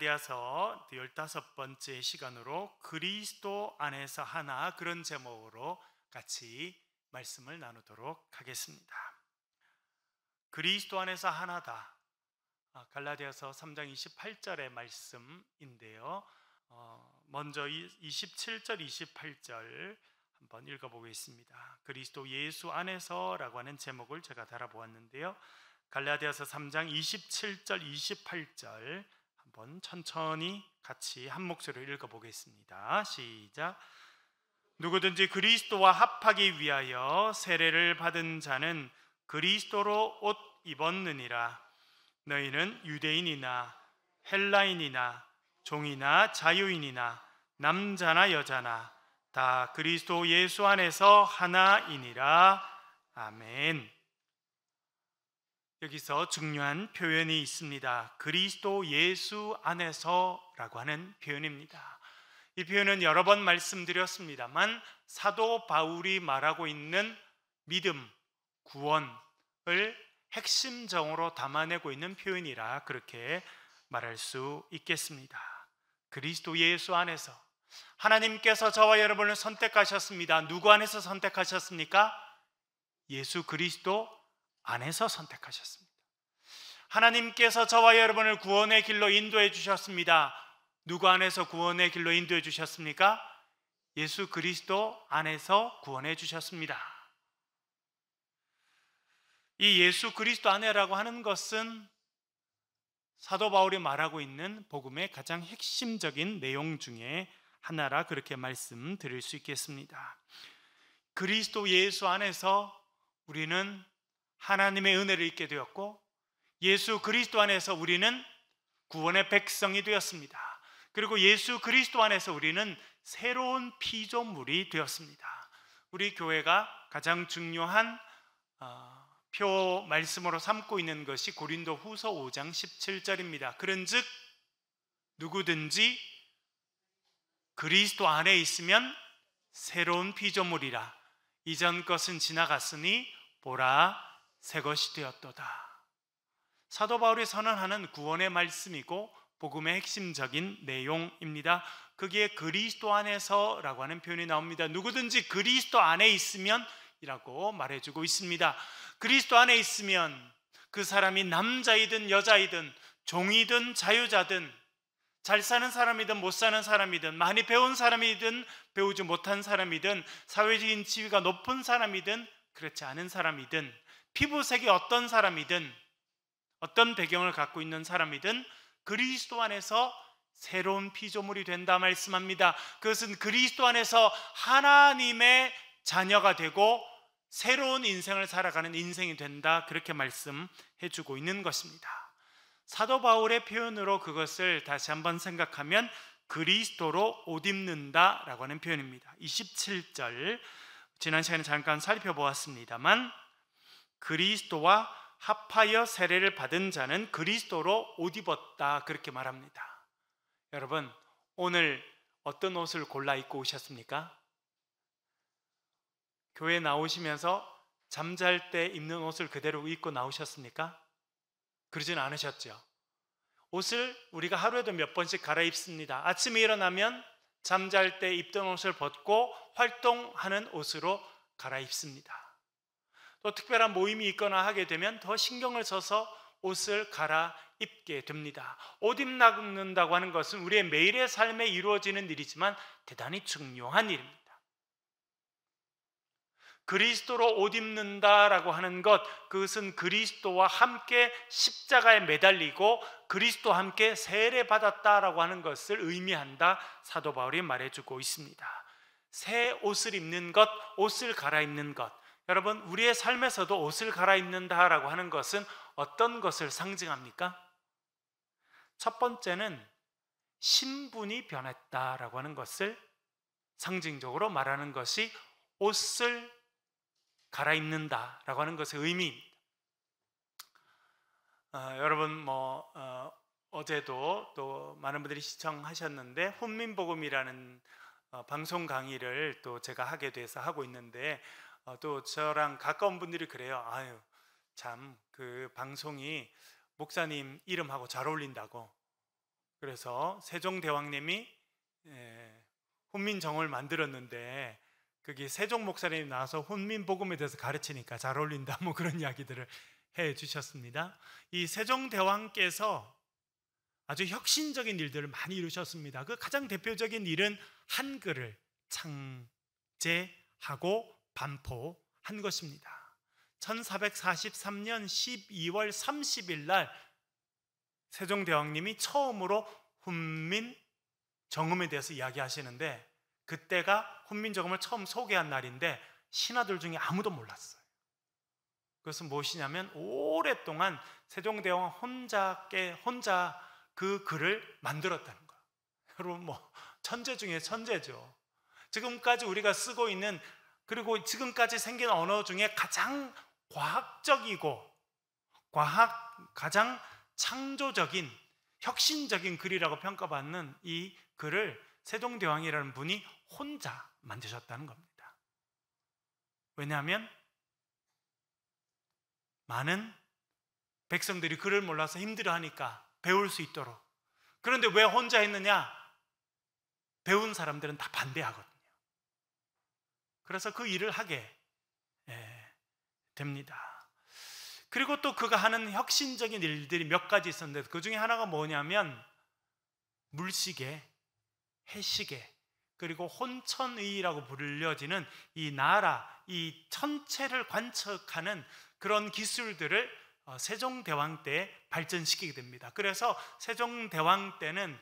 갈라디아서 15번째 시간으로 그리스도 안에서 하나, 그런 제목으로 같이 말씀을 나누도록 하겠습니다. 그리스도 안에서 하나다. 갈라디아서 3장 28절의 말씀인데요. 먼저 27절, 28절 한번 읽어보겠습니다. 그리스도 예수 안에서라고 하는 제목을 제가 달아보았는데요. 갈라디아서 3장 27절, 28절 한번 천천히 같이 한 목소리로 읽어보겠습니다. 시작. 누구든지 그리스도와 합하기 위하여 세례를 받은 자는 그리스도로 옷 입었느니라. 너희는 유대인이나 헬라인이나 종이나 자유인이나 남자나 여자나 다 그리스도 예수 안에서 하나이니라. 아멘. 여기서 중요한 표현이 있습니다. 그리스도 예수 안에서라고 하는 표현입니다. 이 표현은 여러 번 말씀드렸습니다만 사도 바울이 말하고 있는 믿음, 구원을 핵심적으로 담아내고 있는 표현이라 그렇게 말할 수 있겠습니다. 그리스도 예수 안에서 하나님께서 저와 여러분을 선택하셨습니다. 누구 안에서 선택하셨습니까? 예수 그리스도 안에서 선택하셨습니다. 하나님께서 저와 여러분을 구원의 길로 인도해 주셨습니다. 누구 안에서 구원의 길로 인도해 주셨습니까? 예수 그리스도 안에서 구원해 주셨습니다. 이 예수 그리스도 안에라고 하는 것은 사도 바울이 말하고 있는 복음의 가장 핵심적인 내용 중에 하나라 그렇게 말씀드릴 수 있겠습니다. 그리스도 예수 안에서 우리는 하나님의 은혜를 입게 되었고, 예수 그리스도 안에서 우리는 구원의 백성이 되었습니다. 그리고 예수 그리스도 안에서 우리는 새로운 피조물이 되었습니다. 우리 교회가 가장 중요한 표 말씀으로 삼고 있는 것이 고린도 후서 5장 17절입니다. 그런즉 누구든지 그리스도 안에 있으면 새로운 피조물이라. 이전 것은 지나갔으니 보라 새 것이 되었도다. 사도 바울이 선언하는 구원의 말씀이고 복음의 핵심적인 내용입니다. 거기에 그리스도 안에서라고 하는 표현이 나옵니다. 누구든지 그리스도 안에 있으면 이라고 말해주고 있습니다. 그리스도 안에 있으면 그 사람이 남자이든 여자이든 종이든 자유자든 잘 사는 사람이든 못 사는 사람이든 많이 배운 사람이든 배우지 못한 사람이든 사회적인 지위가 높은 사람이든 그렇지 않은 사람이든 피부색이 어떤 사람이든 어떤 배경을 갖고 있는 사람이든 그리스도 안에서 새로운 피조물이 된다 말씀합니다. 그것은 그리스도 안에서 하나님의 자녀가 되고 새로운 인생을 살아가는 인생이 된다 그렇게 말씀해 주고 있는 것입니다. 사도 바울의 표현으로 그것을 다시 한번 생각하면 그리스도로 옷 입는다 라고 하는 표현입니다. 27절 지난 시간에 잠깐 살펴보았습니다만 그리스도와 합하여 세례를 받은 자는 그리스도로 옷 입었다 그렇게 말합니다. 여러분, 오늘 어떤 옷을 골라 입고 오셨습니까? 교회 나오시면서 잠잘 때 입는 옷을 그대로 입고 나오셨습니까? 그러진 않으셨죠. 옷을 우리가 하루에도 몇 번씩 갈아입습니다. 아침에 일어나면 잠잘 때 입던 옷을 벗고 활동하는 옷으로 갈아입습니다. 또 특별한 모임이 있거나 하게 되면 더 신경을 써서 옷을 갈아입게 됩니다. 옷 입는다고 하는 것은 우리의 매일의 삶에 이루어지는 일이지만 대단히 중요한 일입니다. 그리스도로 옷 입는다라고 하는 것, 그것은 그리스도와 함께 십자가에 매달리고 그리스도와 함께 세례받았다라고 하는 것을 의미한다 사도 바울이 말해주고 있습니다. 새 옷을 입는 것, 옷을 갈아입는 것, 여러분 우리의 삶에서도 옷을 갈아입는다라고 하는 것은 어떤 것을 상징합니까? 첫 번째는 신분이 변했다라고 하는 것을 상징적으로 말하는 것이 옷을 갈아입는다라고 하는 것의 의미입니다. 여러분 어제도 또 많은 분들이 시청하셨는데 훈민복음이라는 방송 강의를 또 제가 하게 돼서 하고 있는데 또 저랑 가까운 분들이 그래요. 아유 참 그 방송이 목사님 이름하고 잘 어울린다고. 그래서 세종대왕님이 훈민정음을 만들었는데 거기 세종 목사님이 나와서 훈민복음에 대해서 가르치니까 잘 어울린다 뭐 그런 이야기들을 해 주셨습니다. 이 세종대왕께서 아주 혁신적인 일들을 많이 이루셨습니다. 그 가장 대표적인 일은 한글을 창제하고 반포한 것입니다. 1443년 12월 30일 날 세종대왕님이 처음으로 훈민정음에 대해서 이야기하시는데, 그때가 훈민정음을 처음 소개한 날인데 신하들 중에 아무도 몰랐어요. 그것은 무엇이냐면 오랫동안 세종대왕 혼자 그 글을 만들었다는 거예요. 여러분, 뭐 천재 중에 천재죠. 지금까지 우리가 쓰고 있는, 그리고 지금까지 생긴 언어 중에 가장 과학적이고 가장 창조적인 혁신적인 글이라고 평가받는 이 글을 세종대왕이라는 분이 혼자 만드셨다는 겁니다. 왜냐하면 많은 백성들이 글을 몰라서 힘들어하니까 배울 수 있도록. 그런데 왜 혼자 했느냐? 배운 사람들은 다 반대하거든요. 그래서 그 일을 하게 됩니다. 그리고 또 그가 하는 혁신적인 일들이 몇 가지 있었는데, 그 중에 하나가 뭐냐면 물시계, 해시계, 그리고 혼천의라고 불려지는 이 나라, 이 천체를 관측하는 그런 기술들을 세종대왕 때 발전시키게 됩니다. 그래서 세종대왕 때는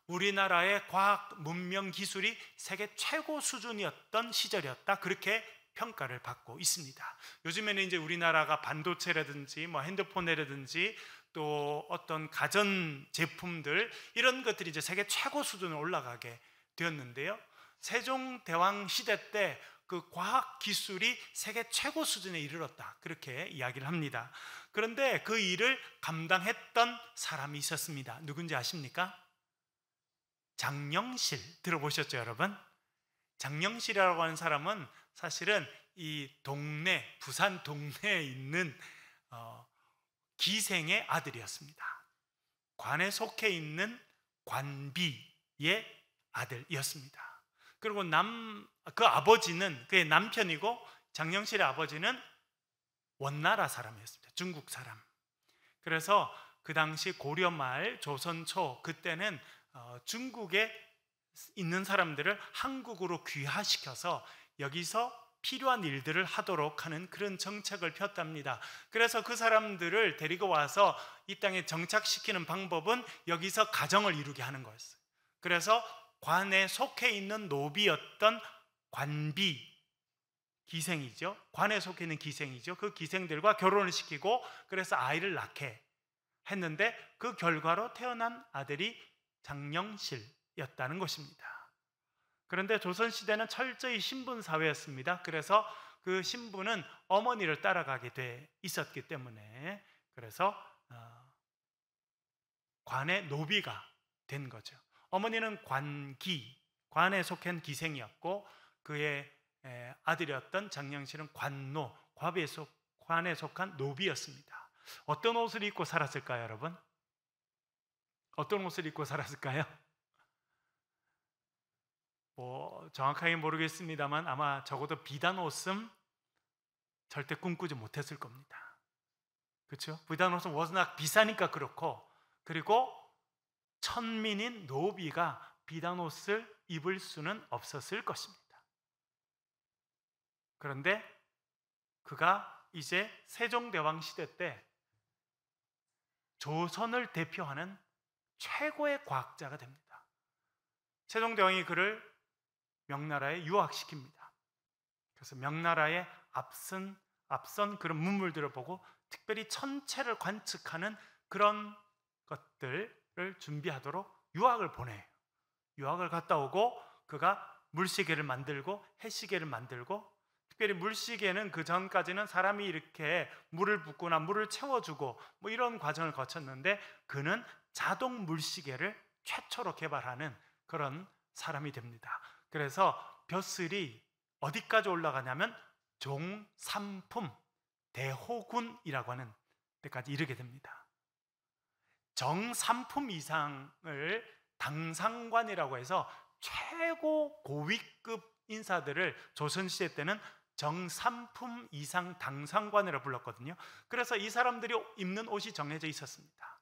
우리나라의 과학 문명 기술이 세계 최고 수준이었던 시절이었다, 그렇게 평가를 받고 있습니다. 요즘에는 이제 우리나라가 반도체라든지 뭐 핸드폰이라든지 또 어떤 가전 제품들, 이런 것들이 이제 세계 최고 수준으로 올라가게 되었는데요, 세종대왕 시대 때 그 과학 기술이 세계 최고 수준에 이르렀다, 그렇게 이야기를 합니다. 그런데 그 일을 감당했던 사람이 있었습니다. 누군지 아십니까? 장영실 들어보셨죠, 여러분? 장영실이라고 하는 사람은 사실은 이 동네, 부산 동네에 있는 기생의 아들이었습니다. 관에 속해 있는 관비의 아들이었습니다. 그리고 그 아버지는, 그의 남편이고 장영실의 아버지는 원나라 사람이었습니다. 중국 사람. 그래서 그 당시 고려 말 조선 초, 그때는 중국에 있는 사람들을 한국으로 귀화시켜서 여기서 필요한 일들을 하도록 하는 그런 정책을 폈답니다. 그래서 그 사람들을 데리고 와서 이 땅에 정착시키는 방법은 여기서 가정을 이루게 하는 거였어요. 그래서 관에 속해 있는 노비였던 관비, 기생이죠. 관에 속해 있는 기생이죠. 그 기생들과 결혼을 시키고 그래서 아이를 낳게 했는데, 그 결과로 태어난 아들이 장영실이었다는 것입니다. 그런데 조선시대는 철저히 신분 사회였습니다. 그래서 그 신분은 어머니를 따라가게 돼 있었기 때문에, 그래서 관의 노비가 된 거죠. 어머니는 관기, 관에 속한 기생이었고, 그의 아들이었던 장영실은 관노, 관에 속한 노비였습니다. 어떤 옷을 입고 살았을까요, 여러분? 어떤 옷을 입고 살았을까요? 뭐 정확하게 모르겠습니다만 아마 적어도 비단 옷은 절대 꿈꾸지 못했을 겁니다. 그렇죠? 비단 옷은 워낙 비싸니까 그렇고, 그리고 천민인 노비가 비단 옷을 입을 수는 없었을 것입니다. 그런데 그가 이제 세종대왕 시대 때 조선을 대표하는 최고의 과학자가 됩니다. 세종대왕이 그를 명나라에 유학시킵니다. 그래서 명나라의 앞선 그런 문물들을 보고 특별히 천체를 관측하는 그런 것들을 준비하도록 유학을 보내요. 유학을 갔다 오고 그가 물시계를 만들고 해시계를 만들고, 특별히 물시계는 그 전까지는 사람이 이렇게 물을 붓거나 물을 채워주고 뭐 이런 과정을 거쳤는데, 그는 자동 물시계를 최초로 개발하는 그런 사람이 됩니다. 그래서 벼슬이 어디까지 올라가냐면 종삼품 대호군이라고 하는 데까지 이르게 됩니다. 정삼품 이상을 당상관이라고 해서 최고 고위급 인사들을 조선시대 때는 정삼품 이상 당상관이라고 불렀거든요. 그래서 이 사람들이 입는 옷이 정해져 있었습니다.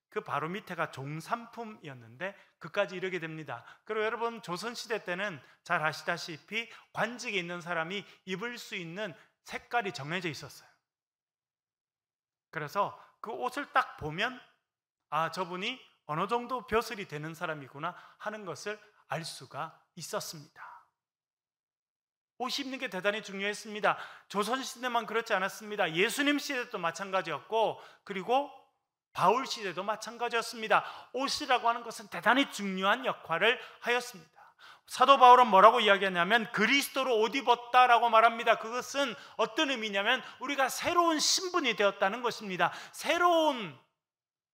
그 바로 밑에가 종삼품이었는데 그까지 이르게 됩니다. 그리고 여러분, 조선시대 때는 잘 아시다시피 관직에 있는 사람이 입을 수 있는 색깔이 정해져 있었어요. 그래서 그 옷을 딱 보면 아, 저분이 어느 정도 벼슬이 되는 사람이구나 하는 것을 알 수가 있었습니다. 옷 입는 게 대단히 중요했습니다. 조선시대만 그렇지 않았습니다. 예수님 시대도 마찬가지였고, 그리고 바울 시대도 마찬가지였습니다. 옷이라고 하는 것은 대단히 중요한 역할을 하였습니다. 사도 바울은 뭐라고 이야기하냐면 그리스도로 옷 입었다라고 말합니다. 그것은 어떤 의미냐면 우리가 새로운 신분이 되었다는 것입니다. 새로운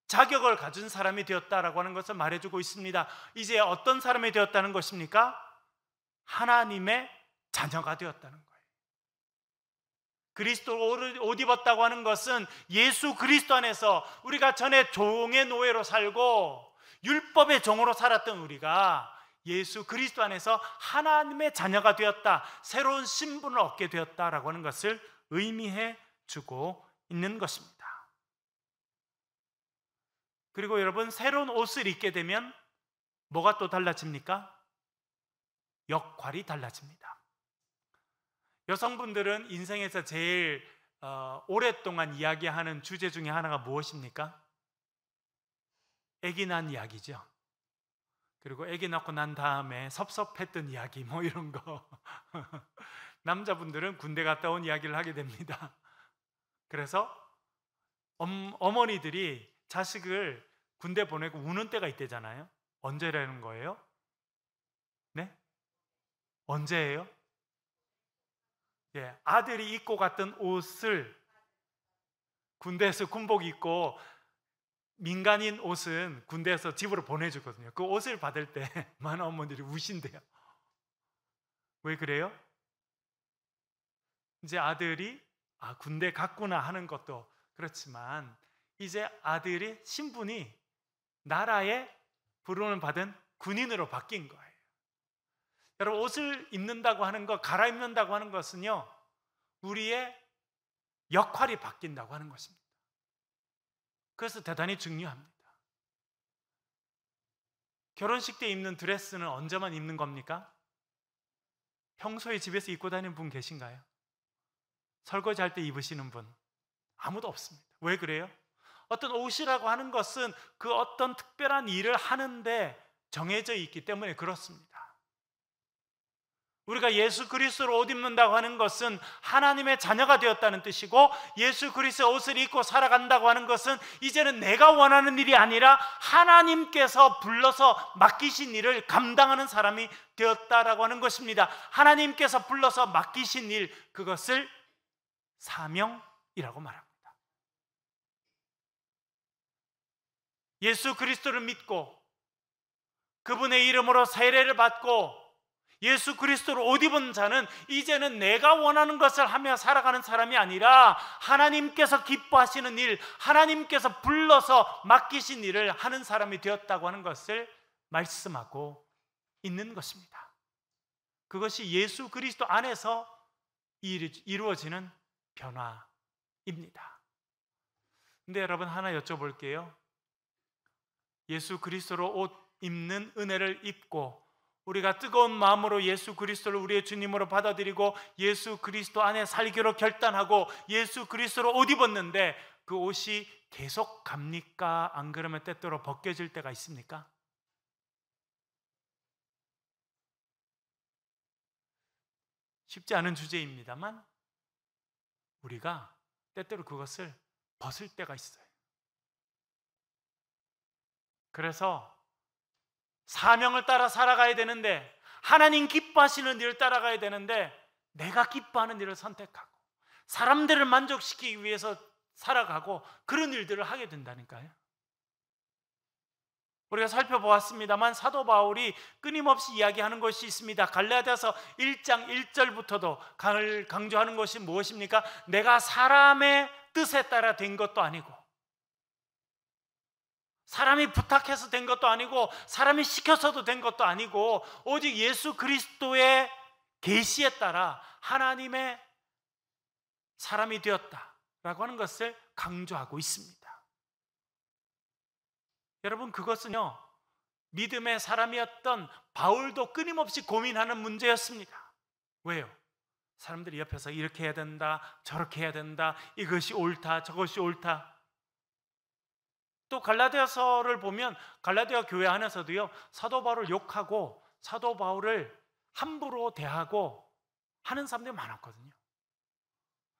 자격을 가진 사람이 되었다라고 하는 것을 말해주고 있습니다. 이제 어떤 사람이 되었다는 것입니까? 하나님의 자녀가 되었다는 거예요. 그리스도로 옷 입었다고 하는 것은 예수 그리스도 안에서 우리가 전에 종의 노예로 살고 율법의 종으로 살았던 우리가 예수 그리스도 안에서 하나님의 자녀가 되었다, 새로운 신분을 얻게 되었다라고 하는 것을 의미해 주고 있는 것입니다. 그리고 여러분, 새로운 옷을 입게 되면 뭐가 또 달라집니까? 역할이 달라집니다. 여성분들은 인생에서 제일 오랫동안 이야기하는 주제 중에 하나가 무엇입니까? 아기 낳은 이야기죠. 그리고 아기 낳고 난 다음에 섭섭했던 이야기 뭐 이런 거. 남자분들은 군대 갔다 온 이야기를 하게 됩니다. 그래서 어머니들이 자식을 군대 보내고 우는 때가 있대잖아요. 언제라는 거예요? 네? 언제예요? 예, 아들이 입고 갔던 옷을 군대에서 군복 입고 민간인 옷은 군대에서 집으로 보내주거든요. 그 옷을 받을 때 많은 어머니들이 우신대요. 왜 그래요? 이제 아들이 군대 갔구나 하는 것도 그렇지만 이제 아들이 신분이 나라의 부름을 받은 군인으로 바뀐 거예요. 여러분, 옷을 입는다고 하는 것, 갈아입는다고 하는 것은요, 우리의 역할이 바뀐다고 하는 것입니다. 그래서 대단히 중요합니다. 결혼식 때 입는 드레스는 언제만 입는 겁니까? 평소에 집에서 입고 다니는 분 계신가요? 설거지할 때 입으시는 분? 아무도 없습니다. 왜 그래요? 어떤 옷이라고 하는 것은 그 어떤 특별한 일을 하는데 정해져 있기 때문에 그렇습니다. 우리가 예수 그리스도로 옷 입는다고 하는 것은 하나님의 자녀가 되었다는 뜻이고, 예수 그리스도의 옷을 입고 살아간다고 하는 것은 이제는 내가 원하는 일이 아니라 하나님께서 불러서 맡기신 일을 감당하는 사람이 되었다라고 하는 것입니다. 하나님께서 불러서 맡기신 일, 그것을 사명이라고 말합니다. 예수 그리스도를 믿고 그분의 이름으로 세례를 받고 예수 그리스도로 옷 입은 자는 이제는 내가 원하는 것을 하며 살아가는 사람이 아니라 하나님께서 기뻐하시는 일, 하나님께서 불러서 맡기신 일을 하는 사람이 되었다고 하는 것을 말씀하고 있는 것입니다. 그것이 예수 그리스도 안에서 이루어지는 변화입니다. 근데 여러분, 하나 여쭤볼게요. 예수 그리스도로 옷 입는 은혜를 입고 우리가 뜨거운 마음으로 예수 그리스도를 우리의 주님으로 받아들이고 예수 그리스도 안에 살기로 결단하고 예수 그리스도로 옷 입었는데 그 옷이 계속 갑니까? 안 그러면 때때로 벗겨질 때가 있습니까? 쉽지 않은 주제입니다만 우리가 때때로 그것을 벗을 때가 있어요. 그래서 사명을 따라 살아가야 되는데, 하나님 기뻐하시는 일을 따라가야 되는데 내가 기뻐하는 일을 선택하고 사람들을 만족시키기 위해서 살아가고 그런 일들을 하게 된다니까요. 우리가 살펴보았습니다만 사도 바울이 끊임없이 이야기하는 것이 있습니다. 갈라디아서 1장 1절부터도 강조하는 것이 무엇입니까? 내가 사람의 뜻에 따라 된 것도 아니고 사람이 부탁해서 된 것도 아니고 사람이 시켜서도 된 것도 아니고 오직 예수 그리스도의 계시에 따라 하나님의 사람이 되었다라고 하는 것을 강조하고 있습니다. 여러분, 그것은요, 믿음의 사람이었던 바울도 끊임없이 고민하는 문제였습니다. 왜요? 사람들이 옆에서 이렇게 해야 된다, 저렇게 해야 된다, 이것이 옳다, 저것이 옳다. 또 갈라디아서를 보면 갈라디아 교회 안에서도요, 사도 바울을 욕하고 사도 바울을 함부로 대하고 하는 사람들이 많았거든요.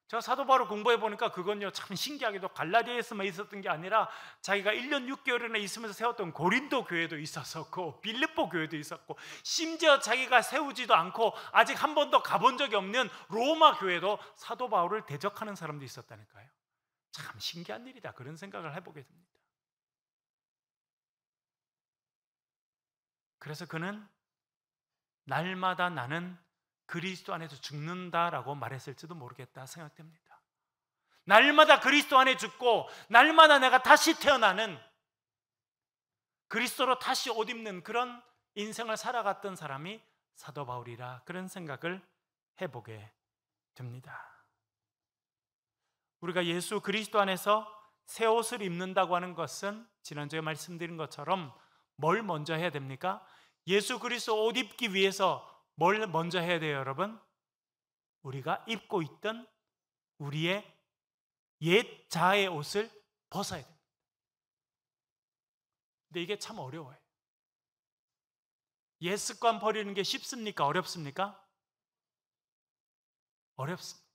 제가 사도 바울을 공부해 보니까 그건요, 참 신기하게도 갈라디아에서만 있었던 게 아니라 자기가 1년 6개월이나 있으면서 세웠던 고린도 교회도 있었고 빌립보 교회도 있었고, 심지어 자기가 세우지도 않고 아직 한 번도 가본 적이 없는 로마 교회도 사도 바울을 대적하는 사람도 있었다니까요. 참 신기한 일이다, 그런 생각을 해보게 됩니다. 그래서 그는 날마다 나는 그리스도 안에서 죽는다라고 말했을지도 모르겠다 생각됩니다. 날마다 그리스도 안에 죽고 날마다 내가 다시 태어나는, 그리스도로 다시 옷 입는 그런 인생을 살아갔던 사람이 사도 바울이라, 그런 생각을 해보게 됩니다. 우리가 예수 그리스도 안에서 새 옷을 입는다고 하는 것은 지난주에 말씀드린 것처럼 뭘 먼저 해야 됩니까? 예수 그리스도 옷 입기 위해서 뭘 먼저 해야 돼요, 여러분? 우리가 입고 있던 우리의 옛 자아의 옷을 벗어야 됩니다. 근데 이게 참 어려워요. 옛 습관 버리는 게 쉽습니까? 어렵습니까? 어렵습니다.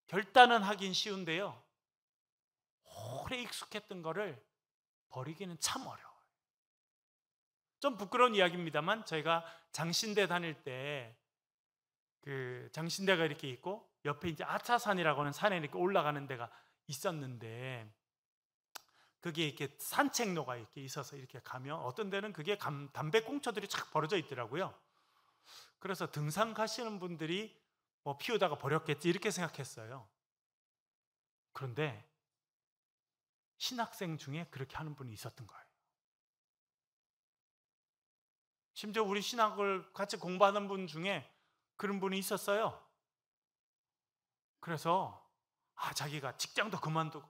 결단은 하긴 쉬운데요, 오래 익숙했던 거를 버리기는 참 어려워요. 좀 부끄러운 이야기입니다만, 저희가 장신대 다닐 때 그 장신대가 이렇게 있고 옆에 이제 아차산이라고 하는 산에 이렇게 올라가는 데가 있었는데, 그게 이렇게 산책로가 이렇게 있어서 이렇게 가면 어떤 데는 그게 담배꽁초들이 착 벌어져 있더라고요. 그래서 등산 가시는 분들이 뭐 피우다가 버렸겠지 이렇게 생각했어요. 그런데 신학생 중에 그렇게 하는 분이 있었던 거예요. 심지어 우리 신학을 같이 공부하는 분 중에 그런 분이 있었어요. 그래서 자기가 직장도 그만두고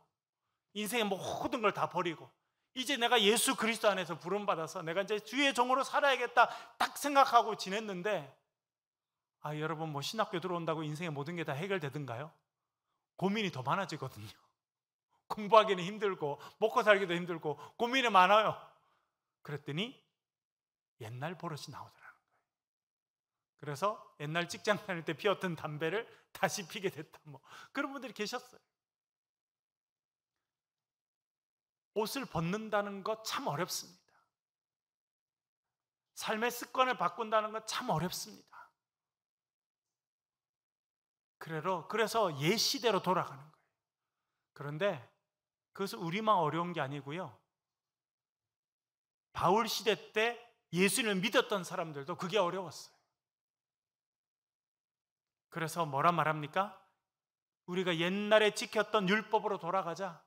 인생의 모든 걸 다 버리고 이제 내가 예수 그리스도 안에서 부름받아서 내가 이제 주의 종으로 살아야겠다 딱 생각하고 지냈는데, 여러분, 뭐 신학교 들어온다고 인생의 모든 게 다 해결되던가요? 고민이 더 많아지거든요. 공부하기는 힘들고 먹고 살기도 힘들고 고민이 많아요. 그랬더니 옛날 버릇이 나오더라고요. 그래서 옛날 직장 다닐 때 피웠던 담배를 다시 피게 됐다, 뭐 그런 분들이 계셨어요. 옷을 벗는다는 것 참 어렵습니다. 삶의 습관을 바꾼다는 것 참 어렵습니다. 그래서 옛 시대로 돌아가는 거예요. 그런데 그것은 우리만 어려운 게 아니고요, 바울 시대 때 예수님을 믿었던 사람들도 그게 어려웠어요. 그래서 뭐라 말합니까? 우리가 옛날에 지켰던 율법으로 돌아가자.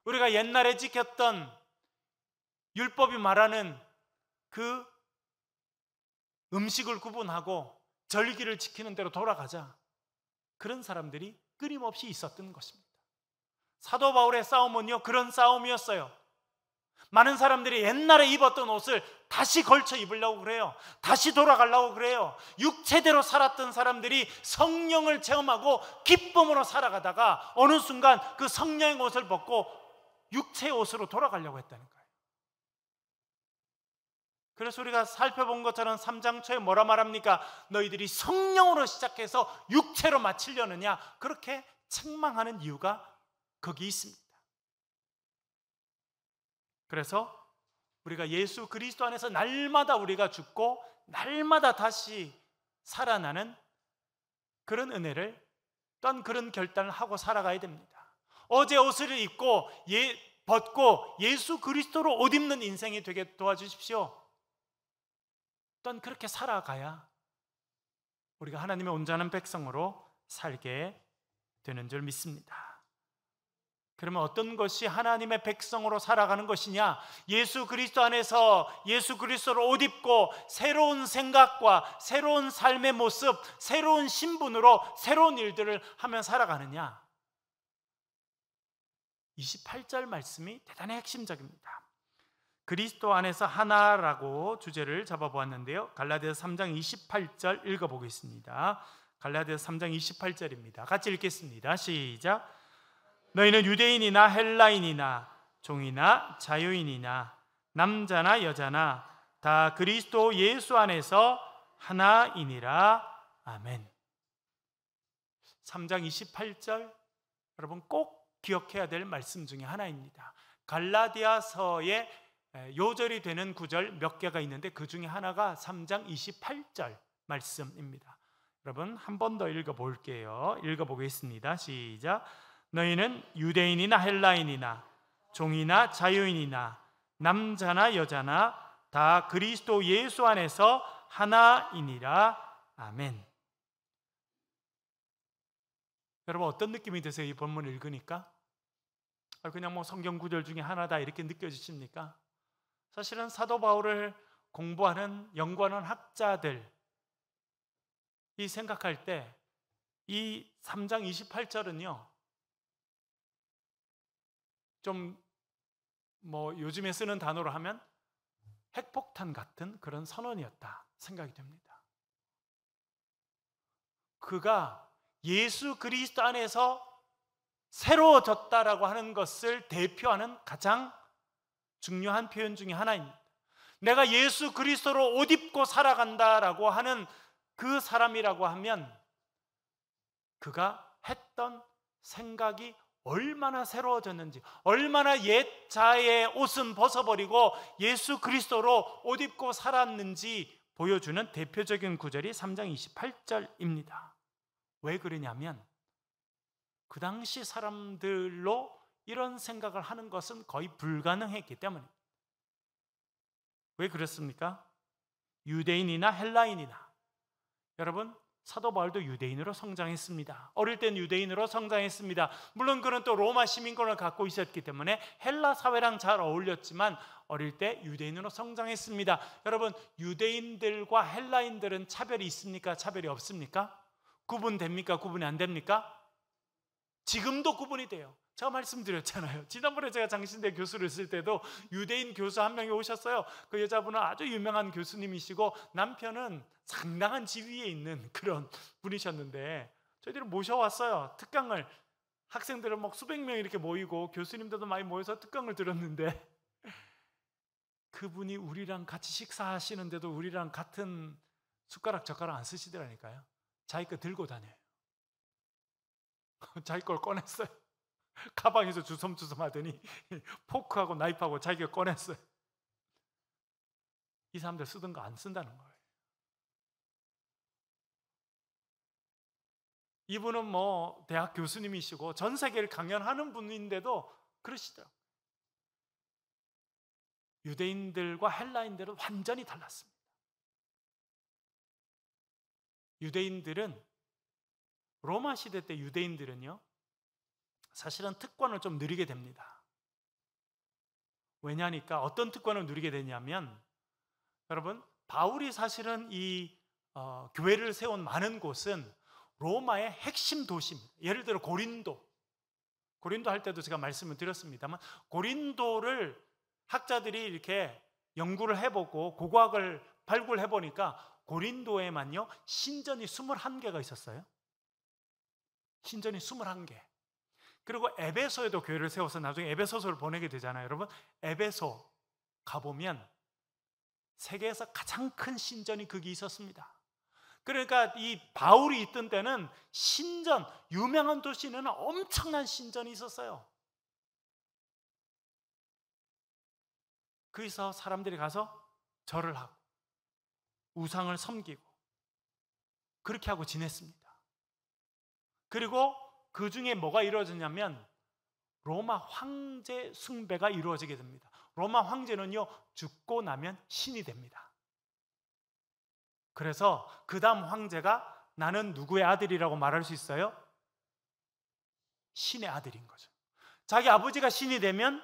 우리가 옛날에 지켰던 율법이 말하는 그 음식을 구분하고 절기를 지키는 대로 돌아가자. 그런 사람들이 끊임없이 있었던 것입니다. 사도 바울의 싸움은요, 그런 싸움이었어요. 많은 사람들이 옛날에 입었던 옷을 다시 걸쳐 입으려고 그래요. 다시 돌아가려고 그래요. 육체대로 살았던 사람들이 성령을 체험하고 기쁨으로 살아가다가 어느 순간 그 성령의 옷을 벗고 육체의 옷으로 돌아가려고 했다는 거예요. 그래서 우리가 살펴본 것처럼 3장 초에 뭐라 말합니까? 너희들이 성령으로 시작해서 육체로 마치려느냐, 그렇게 책망하는 이유가 거기 있습니다. 그래서 우리가 예수 그리스도 안에서 날마다 우리가 죽고 날마다 다시 살아나는 그런 은혜를, 또한 그런 결단을 하고 살아가야 됩니다. 어제 옷을 입고 벗고 예수 그리스도로 옷 입는 인생이 되게 도와주십시오. 또한 그렇게 살아가야 우리가 하나님의 온전한 백성으로 살게 되는 줄 믿습니다. 그러면 어떤 것이 하나님의 백성으로 살아가는 것이냐? 예수 그리스도 안에서 예수 그리스도를 옷 입고 새로운 생각과 새로운 삶의 모습, 새로운 신분으로 새로운 일들을 하며 살아가느냐? 28절 말씀이 대단히 핵심적입니다. 그리스도 안에서 하나라고 주제를 잡아보았는데요, 갈라디아서 3장 28절 읽어보겠습니다. 갈라디아서 3장 28절입니다. 같이 읽겠습니다. 시작. 너희는 유대인이나 헬라인이나 종이나 자유인이나 남자나 여자나 다 그리스도 예수 안에서 하나이니라. 아멘. 3장 28절 여러분 꼭 기억해야 될 말씀 중에 하나입니다. 갈라디아서에 요절이 되는 구절 몇 개가 있는데 그 중에 하나가 3장 28절 말씀입니다. 여러분 한 번 더 읽어볼게요. 읽어보겠습니다. 시작. 너희는 유대인이나 헬라인이나 종이나 자유인이나 남자나 여자나 다 그리스도 예수 안에서 하나이니라. 아멘. 여러분 어떤 느낌이 드세요? 이 본문을 읽으니까 그냥 뭐 성경 구절 중에 하나다 이렇게 느껴지십니까? 사실은 사도 바울을 공부하는 연구하는 학자들이 생각할 때 이 3장 28절은요 좀 뭐 요즘에 쓰는 단어로 하면 핵폭탄 같은 그런 선언이었다 생각이 됩니다. 그가 예수 그리스도 안에서 새로워졌다라고 하는 것을 대표하는 가장 중요한 표현 중에 하나입니다. 내가 예수 그리스도로 옷 입고 살아간다라고 하는 그 사람이라고 하면 그가 했던 생각이 얼마나 새로워졌는지, 얼마나 옛 자의 옷은 벗어버리고 예수 그리스도로 옷 입고 살았는지 보여주는 대표적인 구절이 3장 28절입니다. 왜 그러냐면 그 당시 사람들로 이런 생각을 하는 것은 거의 불가능했기 때문입니다. 왜 그렇습니까? 유대인이나 헬라인이나, 여러분 사도 바울도 유대인으로 성장했습니다. 어릴 땐 유대인으로 성장했습니다. 물론 그는 또 로마 시민권을 갖고 있었기 때문에 헬라 사회랑 잘 어울렸지만 어릴 때 유대인으로 성장했습니다. 여러분 유대인들과 헬라인들은 차별이 있습니까? 차별이 없습니까? 구분됩니까? 구분이 안 됩니까? 지금도 구분이 돼요. 제가 말씀드렸잖아요. 지난번에 제가 장신대 교수를 쓸 때도 유대인 교수 한 명이 오셨어요. 그 여자분은 아주 유명한 교수님이시고 남편은 상당한 지위에 있는 그런 분이셨는데 저희들이 모셔왔어요. 특강을, 학생들은 막 수백 명 이렇게 모이고 교수님들도 많이 모여서 특강을 들었는데 그분이 우리랑 같이 식사하시는데도 우리랑 같은 숟가락 젓가락 안 쓰시더라니까요. 자기 거 들고 다녀요. 자기 걸 꺼냈어요. 가방에서 주섬주섬 하더니 포크하고 나이프하고 자기가 꺼냈어요. 이 사람들 쓰던 거 안 쓴다는 거예요. 이분은 뭐 대학 교수님이시고 전 세계를 강연하는 분인데도 그러시더라고요. 유대인들과 헬라인들은 완전히 달랐습니다. 유대인들은 로마 시대 때 유대인들은요 사실은 특권을 좀 누리게 됩니다. 왜냐하니까 어떤 특권을 누리게 되냐면 여러분 바울이 사실은 이 교회를 세운 많은 곳은 로마의 핵심 도시입니다. 예를 들어 고린도 할 때도 제가 말씀을 드렸습니다만 고린도를 학자들이 이렇게 연구를 해보고 고고학을 발굴해보니까 고린도에만요 신전이 21개가 있었어요. 신전이 21개. 그리고 에베소에도 교회를 세워서 나중에 에베소서를 보내게 되잖아요. 여러분 에베소 가보면 세계에서 가장 큰 신전이 거기 있었습니다. 그러니까 이 바울이 있던 때는 신전, 유명한 도시는 엄청난 신전이 있었어요. 거기서 사람들이 가서 절을 하고 우상을 섬기고 그렇게 하고 지냈습니다. 그리고 그 중에 뭐가 이루어졌냐면 로마 황제 숭배가 이루어지게 됩니다. 로마 황제는요 죽고 나면 신이 됩니다. 그래서 그 다음 황제가 나는 누구의 아들이라고 말할 수 있어요? 신의 아들인 거죠. 자기 아버지가 신이 되면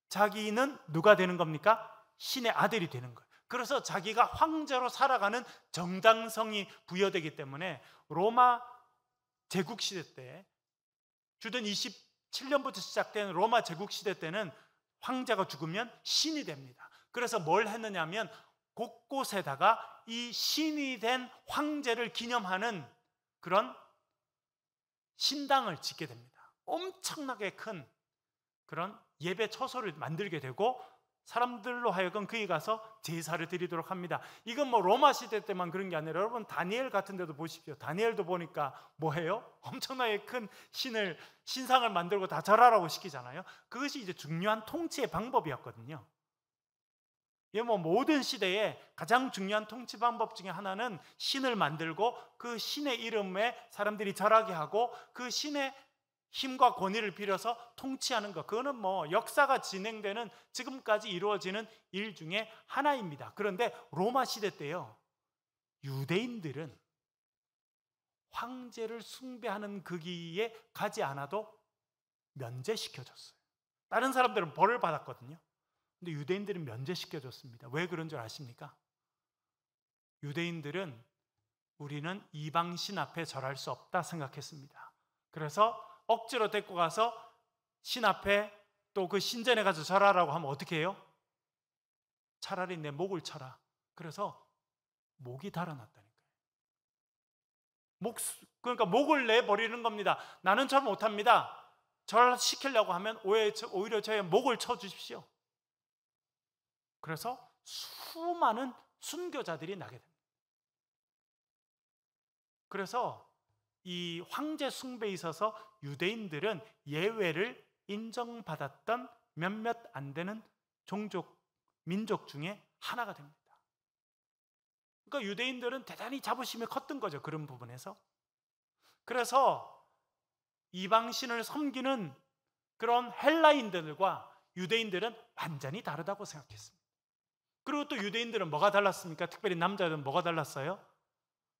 자기는 누가 되는 겁니까? 신의 아들이 되는 거예요. 그래서 자기가 황제로 살아가는 정당성이 부여되기 때문에 로마 제국시대 때, 주전 27년부터 시작된 로마 제국시대 때는 황제가 죽으면 신이 됩니다. 그래서 뭘 했느냐면 곳곳에다가 이 신이 된 황제를 기념하는 그런 신당을 짓게 됩니다. 엄청나게 큰 그런 예배 처소를 만들게 되고 사람들로 하여금 거기 가서 제사를 드리도록 합니다. 이건 뭐 로마 시대 때만 그런 게 아니라 여러분 다니엘 같은 데도 보십시오. 다니엘도 보니까 뭐 해요? 엄청나게 큰 신상을 만들고 다 절하라고 시키잖아요. 그것이 이제 중요한 통치의 방법이었거든요. 뭐 모든 시대에 가장 중요한 통치 방법 중에 하나는 신을 만들고 그 신의 이름에 사람들이 절하게 하고 그 신의 힘과 권위를 빌어서 통치하는 것, 그거는 뭐 역사가 진행되는 지금까지 이루어지는 일 중에 하나입니다. 그런데 로마 시대 때요, 유대인들은 황제를 숭배하는 그 길에 가지 않아도 면제시켜줬어요. 다른 사람들은 벌을 받았거든요. 근데 유대인들은 면제시켜줬습니다. 왜 그런 줄 아십니까? 유대인들은 우리는 이방신 앞에 절할 수 없다 생각했습니다. 그래서 억지로 데리고 가서 신 앞에 또 그 신전에 가서 절하라고 하면 어떻게 해요? 차라리 내 목을 쳐라. 그래서 목이 달아났다니까요. 그러니까 목을 내버리는 겁니다. 나는 절 못합니다. 절시키려고 하면 오히려 저의 목을 쳐주십시오. 그래서 수많은 순교자들이 나게 됩니다. 그래서 이 황제 숭배에 있어서 유대인들은 예외를 인정받았던 몇몇 안 되는 민족 중에 하나가 됩니다. 그러니까 유대인들은 대단히 자부심이 컸던 거죠, 그런 부분에서. 그래서 이방신을 섬기는 그런 헬라인들과 유대인들은 완전히 다르다고 생각했습니다. 그리고 또 유대인들은 뭐가 달랐습니까? 특별히 남자들은 뭐가 달랐어요?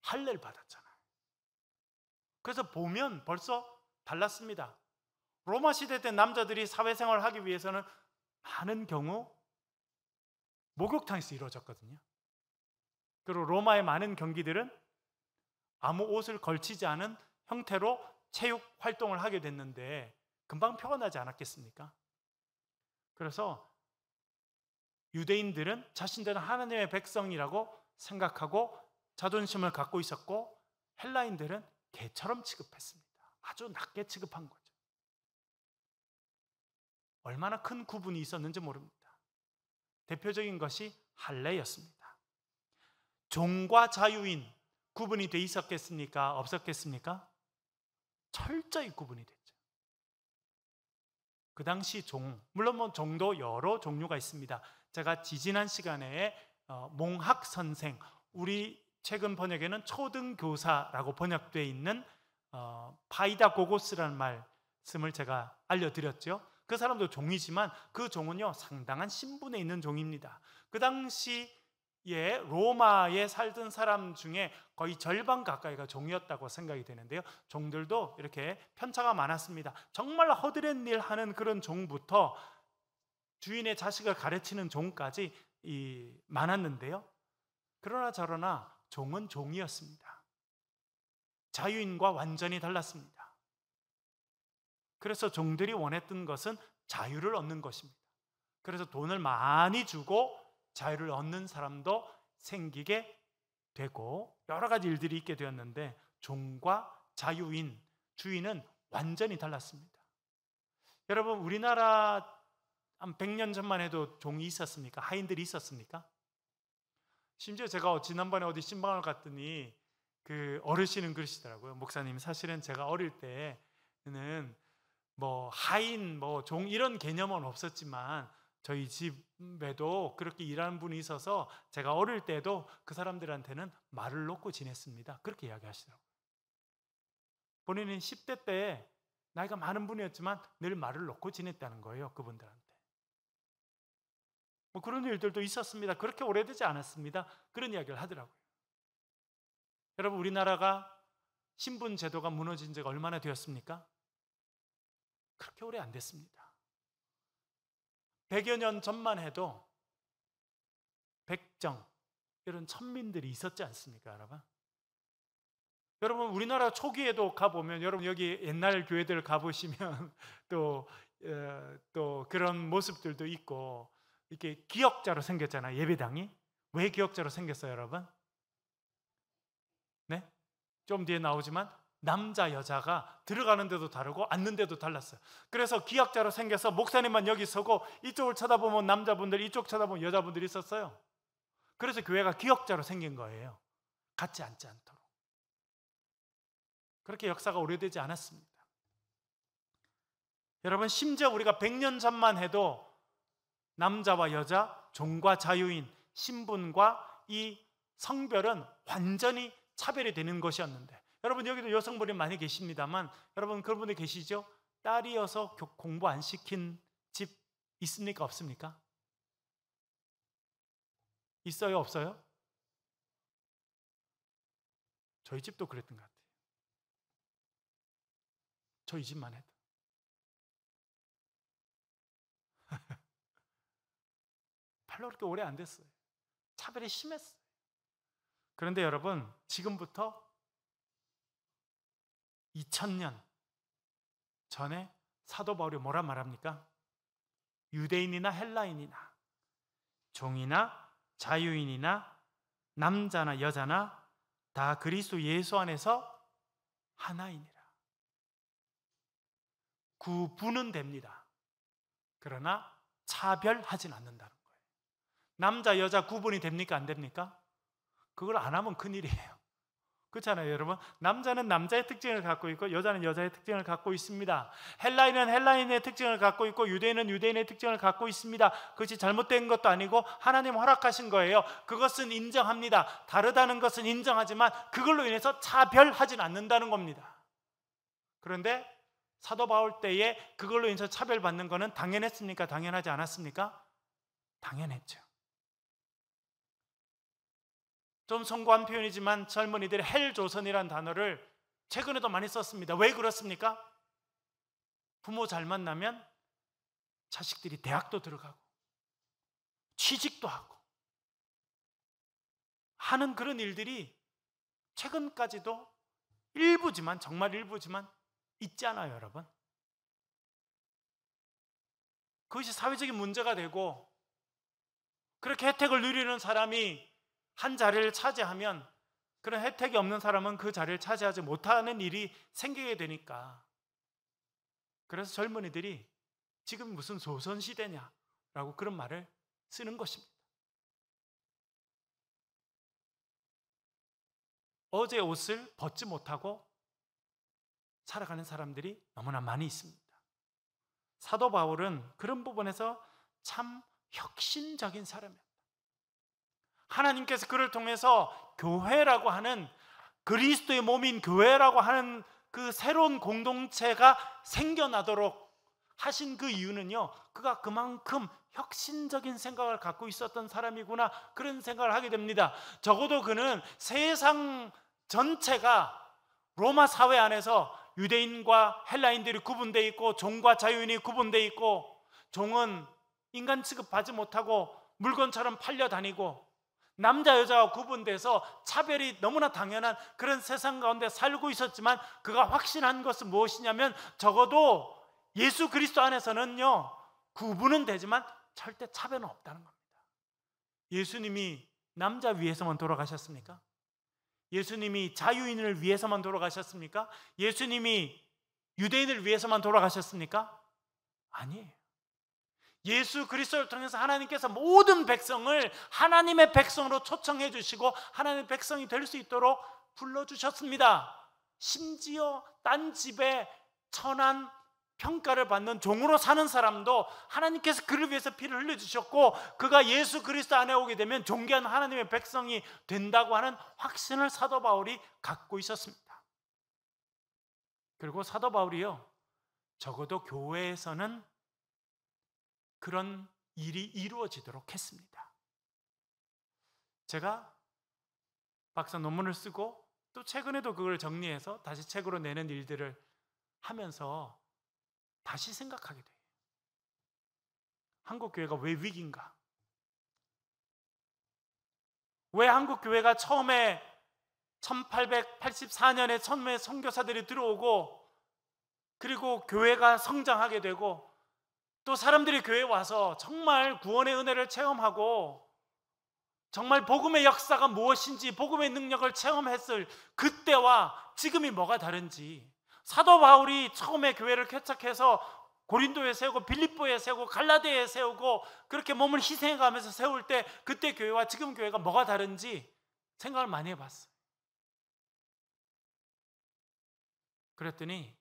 할례를 받았잖아요. 그래서 보면 벌써 달랐습니다. 로마 시대 때 남자들이 사회생활을 하기 위해서는 많은 경우 목욕탕에서 이루어졌거든요. 그리고 로마의 많은 경기들은 아무 옷을 걸치지 않은 형태로 체육 활동을 하게 됐는데 금방 표가 나지 않았겠습니까? 그래서 유대인들은 자신들은 하나님의 백성이라고 생각하고 자존심을 갖고 있었고, 헬라인들은 개처럼 취급했습니다. 아주 낮게 취급한 거죠. 얼마나 큰 구분이 있었는지 모릅니다. 대표적인 것이 할례였습니다. 종과 자유인 구분이 돼 있었겠습니까? 없었겠습니까? 철저히 구분이 됐죠. 그 당시 물론 뭐 종도 여러 종류가 있습니다. 제가 지지난 시간에 몽학 선생, 우리 최근 번역에는 초등교사라고 번역되어 있는 파이다고고스라는 말씀을 제가 알려드렸죠. 그 사람도 종이지만 그 종은요 상당한 신분에 있는 종입니다. 그 당시에 로마에 살던 사람 중에 거의 절반 가까이가 종이었다고 생각이 되는데요, 종들도 이렇게 편차가 많았습니다. 정말 허드렛 일 하는 그런 종부터 주인의 자식을 가르치는 종까지 많았는데요, 그러나 저러나 종은 종이었습니다. 자유인과 완전히 달랐습니다. 그래서 종들이 원했던 것은 자유를 얻는 것입니다. 그래서 돈을 많이 주고 자유를 얻는 사람도 생기게 되고 여러 가지 일들이 있게 되었는데, 종과 자유인, 주인은 완전히 달랐습니다. 여러분, 우리나라 한 100년 전만 해도 종이 있었습니까? 하인들이 있었습니까? 심지어 제가 지난번에 어디 신방을 갔더니 그 어르신은 그러시더라고요. 목사님, 사실은 제가 어릴 때는 뭐 하인, 뭐 종 이런 개념은 없었지만 저희 집에도 그렇게 일하는 분이 있어서 제가 어릴 때도 그 사람들한테는 말을 놓고 지냈습니다. 그렇게 이야기하시더라고요. 본인은 10대 때 나이가 많은 분이었지만 늘 말을 놓고 지냈다는 거예요, 그분들한테. 뭐 그런 일들도 있었습니다. 그렇게 오래되지 않았습니다. 그런 이야기를 하더라고요. 여러분, 우리나라가 신분 제도가 무너진 지가 얼마나 되었습니까? 그렇게 오래 안 됐습니다. 100여 년 전만 해도 백정, 이런 천민들이 있었지 않습니까, 여러분? 여러분, 우리나라 초기에도 가보면, 여러분 여기 옛날 교회들 가보시면 또 그런 모습들도 있고, 이렇게 기역자로 생겼잖아요, 예배당이. 왜 기역자로 생겼어요, 여러분? 네? 좀 뒤에 나오지만 남자 여자가 들어가는 데도 다르고 앉는 데도 달랐어요. 그래서 기역자로 생겨서 목사님만 여기 서고 이쪽을 쳐다보면 남자분들, 이쪽 쳐다보면 여자분들이 있었어요. 그래서 교회가 기역자로 생긴 거예요. 같이 앉지 않도록. 그렇게 역사가 오래되지 않았습니다. 여러분, 심지어 우리가 100년 전만 해도 남자와 여자, 종과 자유인, 신분과 이 성별은 완전히 차별이 되는 것이었는데, 여러분 여기도 여성분이 많이 계십니다만, 여러분 그런 분이 계시죠? 딸이어서 공부 안 시킨 집 있습니까? 없습니까? 있어요? 없어요? 저희 집도 그랬던 것 같아요. 저희 집만 해도. 별로 그렇게 오래 안 됐어요. 차별이 심했어요. 그런데 여러분, 지금부터 2000년 전에 사도 바울이 뭐라 말합니까? 유대인이나 헬라인이나 종이나 자유인이나 남자나 여자나 다 그리스도 예수 안에서 하나이니라. 구분은 됩니다. 그러나 차별하진 않는다는 거예요. 남자 여자 구분이 됩니까? 안 됩니까? 그걸 안 하면 큰일이에요. 그렇잖아요, 여러분. 남자는 남자의 특징을 갖고 있고 여자는 여자의 특징을 갖고 있습니다. 헬라인은 헬라인의 특징을 갖고 있고 유대인은 유대인의 특징을 갖고 있습니다. 그것이 잘못된 것도 아니고 하나님 허락하신 거예요. 그것은 인정합니다. 다르다는 것은 인정하지만 그걸로 인해서 차별하진 않는다는 겁니다. 그런데 사도 바울 때에 그걸로 인해서 차별받는 것은 당연했습니까? 당연하지 않았습니까? 당연했죠. 좀 송구한 표현이지만 젊은이들이 헬조선이라는 단어를 최근에도 많이 썼습니다. 왜 그렇습니까? 부모 잘 만나면 자식들이 대학도 들어가고 취직도 하고 하는 그런 일들이 최근까지도 일부지만, 정말 일부지만 있지 않아요, 여러분? 그것이 사회적인 문제가 되고, 그렇게 혜택을 누리는 사람이 한 자리를 차지하면 그런 혜택이 없는 사람은 그 자리를 차지하지 못하는 일이 생기게 되니까, 그래서 젊은이들이 지금 무슨 조선시대냐라고 그런 말을 쓰는 것입니다. 어제 옷을 벗지 못하고 살아가는 사람들이 너무나 많이 있습니다. 사도 바울은 그런 부분에서 참 혁신적인 사람이에요. 하나님께서 그를 통해서 교회라고 하는, 그리스도의 몸인 교회라고 하는 그 새로운 공동체가 생겨나도록 하신 그 이유는요, 그가 그만큼 혁신적인 생각을 갖고 있었던 사람이구나, 그런 생각을 하게 됩니다. 적어도 그는 세상 전체가 로마 사회 안에서 유대인과 헬라인들이 구분되어 있고 종과 자유인이 구분되어 있고, 종은 인간 취급하지 못하고 물건처럼 팔려 다니고 남자 여자와 구분돼서 차별이 너무나 당연한 그런 세상 가운데 살고 있었지만, 그가 확신한 것은 무엇이냐면 적어도 예수 그리스도 안에서는요, 구분은 되지만 절대 차별은 없다는 겁니다. 예수님이 남자 위해서만 돌아가셨습니까? 예수님이 자유인을 위해서만 돌아가셨습니까? 예수님이 유대인을 위해서만 돌아가셨습니까? 아니에요. 예수 그리스도를 통해서 하나님께서 모든 백성을 하나님의 백성으로 초청해 주시고 하나님의 백성이 될 수 있도록 불러주셨습니다. 심지어 딴 집에 천한 평가를 받는 종으로 사는 사람도 하나님께서 그를 위해서 피를 흘려주셨고, 그가 예수 그리스도 안에 오게 되면 존귀한 하나님의 백성이 된다고 하는 확신을 사도 바울이 갖고 있었습니다. 그리고 사도 바울이요, 적어도 교회에서는 그런 일이 이루어지도록 했습니다. 제가 박사 논문을 쓰고 또 최근에도 그걸 정리해서 다시 책으로 내는 일들을 하면서 다시 생각하게 돼요. 한국 교회가 왜 위기인가? 왜 한국 교회가 처음에 1884년에 처음에 선교사들이 들어오고 그리고 교회가 성장하게 되고 또 사람들이 교회에 와서 정말 구원의 은혜를 체험하고 정말 복음의 역사가 무엇인지 복음의 능력을 체험했을 그때와 지금이 뭐가 다른지, 사도 바울이 처음에 교회를 개척해서 고린도에 세우고 빌립보에 세우고 갈라디아에 세우고 그렇게 몸을 희생해가면서 세울 때 그때 교회와 지금 교회가 뭐가 다른지 생각을 많이 해봤어요. 그랬더니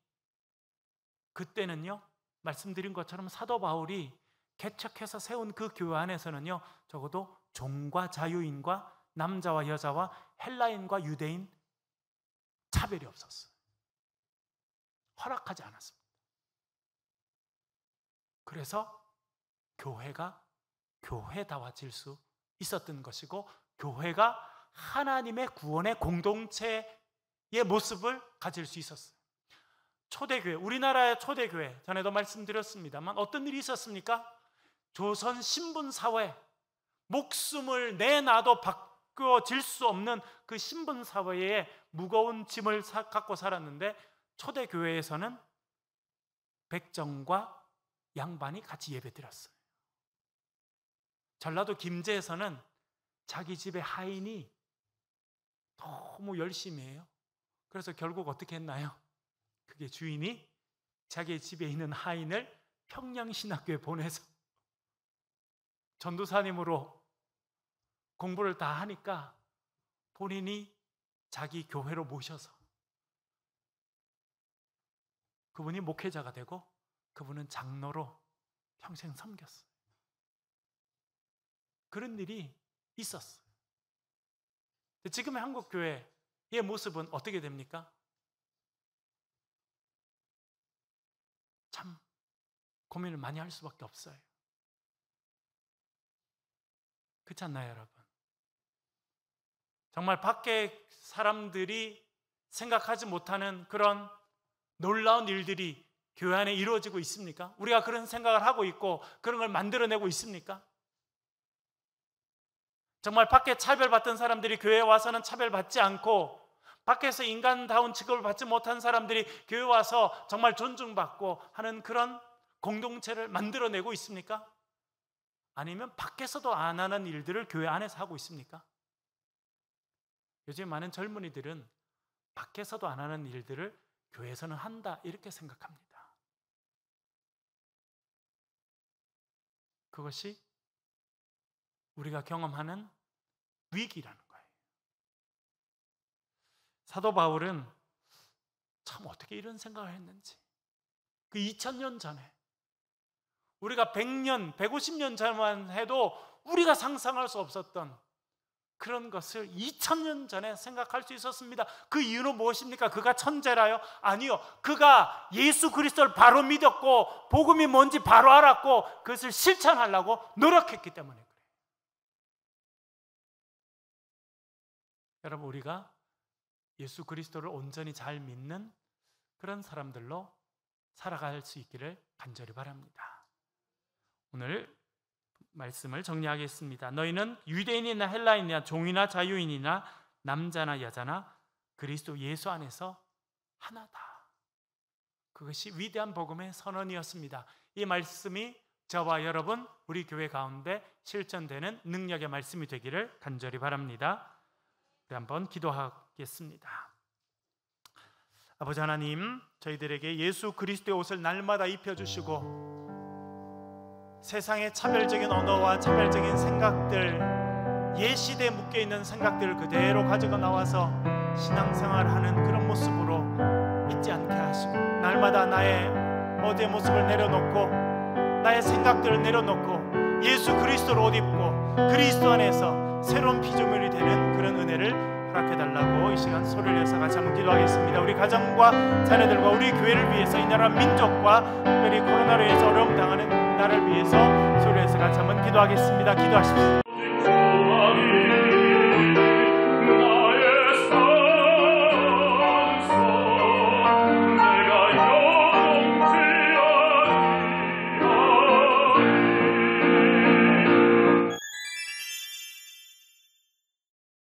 그때는요, 말씀드린 것처럼 사도 바울이 개척해서 세운 그 교회 안에서는요, 적어도 종과 자유인과 남자와 여자와 헬라인과 유대인 차별이 없었어요. 허락하지 않았습니다. 그래서 교회가 교회다워질 수 있었던 것이고, 교회가 하나님의 구원의 공동체의 모습을 가질 수 있었어요. 초대교회, 우리나라의 초대교회, 전에도 말씀드렸습니다만 어떤 일이 있었습니까? 조선 신분사회, 목숨을 내놔도 바꿔질 수 없는 그 신분사회에 무거운 짐을 갖고 살았는데, 초대교회에서는 백정과 양반이 같이 예배드렸어요. 전라도 김제에서는 자기 집의 하인이 너무 열심히 해요. 그래서 결국 어떻게 했나요? 그게 주인이 자기 집에 있는 하인을 평양신학교에 보내서 전도사님으로 공부를 다 하니까 본인이 자기 교회로 모셔서 그분이 목회자가 되고 그분은 장로로 평생 섬겼어요. 그런 일이 있었어요. 지금의 한국 교회의 모습은 어떻게 됩니까? 참 고민을 많이 할 수밖에 없어요. 그렇지 않나요, 여러분? 정말 밖에 사람들이 생각하지 못하는 그런 놀라운 일들이 교회 안에 이루어지고 있습니까? 우리가 그런 생각을 하고 있고 그런 걸 만들어내고 있습니까? 정말 밖에 차별받던 사람들이 교회에 와서는 차별받지 않고, 밖에서 인간다운 취급을 받지 못한 사람들이 교회에 와서 정말 존중받고 하는 그런 공동체를 만들어내고 있습니까? 아니면 밖에서도 안 하는 일들을 교회 안에서 하고 있습니까? 요즘 많은 젊은이들은 밖에서도 안 하는 일들을 교회에서는 한다, 이렇게 생각합니다. 그것이 우리가 경험하는 위기라는 거예요. 사도 바울은 참 어떻게 이런 생각을 했는지, 그 2000년 전에, 우리가 100년, 150년 전만 해도 우리가 상상할 수 없었던 그런 것을 2000년 전에 생각할 수 있었습니다. 그 이유는 무엇입니까? 그가 천재라요? 아니요. 그가 예수 그리스도를 바로 믿었고 복음이 뭔지 바로 알았고 그것을 실천하려고 노력했기 때문에 그래요. 여러분, 우리가 예수 그리스도를 온전히 잘 믿는 그런 사람들로 살아갈 수 있기를 간절히 바랍니다. 오늘 말씀을 정리하겠습니다. 너희는 유대인이나 헬라인이나 종이나 자유인이나 남자나 여자나 그리스도 예수 안에서 하나다. 그것이 위대한 복음의 선언이었습니다. 이 말씀이 저와 여러분, 우리 교회 가운데 실천되는 능력의 말씀이 되기를 간절히 바랍니다. 우리 한번 기도하겠습니다. 아버지 하나님, 저희들에게 예수 그리스도의 옷을 날마다 입혀주시고 세상의 차별적인 언어와 차별적인 생각들, 옛시대에 묶여있는 생각들을 그대로 가지고 나와서 신앙생활하는 그런 모습으로 있지 않게 하시고, 날마다 나의 어제의 모습을 내려놓고 나의 생각들을 내려놓고 예수 그리스도로 옷 입고 그리스도 안에서 새로운 피조물이 되는 그런 은혜를 허락해달라고 이 시간 소리를 내서 같이 한번 기도하겠습니다. 우리 가정과 자녀들과 우리 교회를 위해서, 이 나라 민족과 특별히 코로나로 인해서 어려움 당하는 나라를 위해서 소리를 내서 같이 한번 기도하겠습니다. 기도하십시오.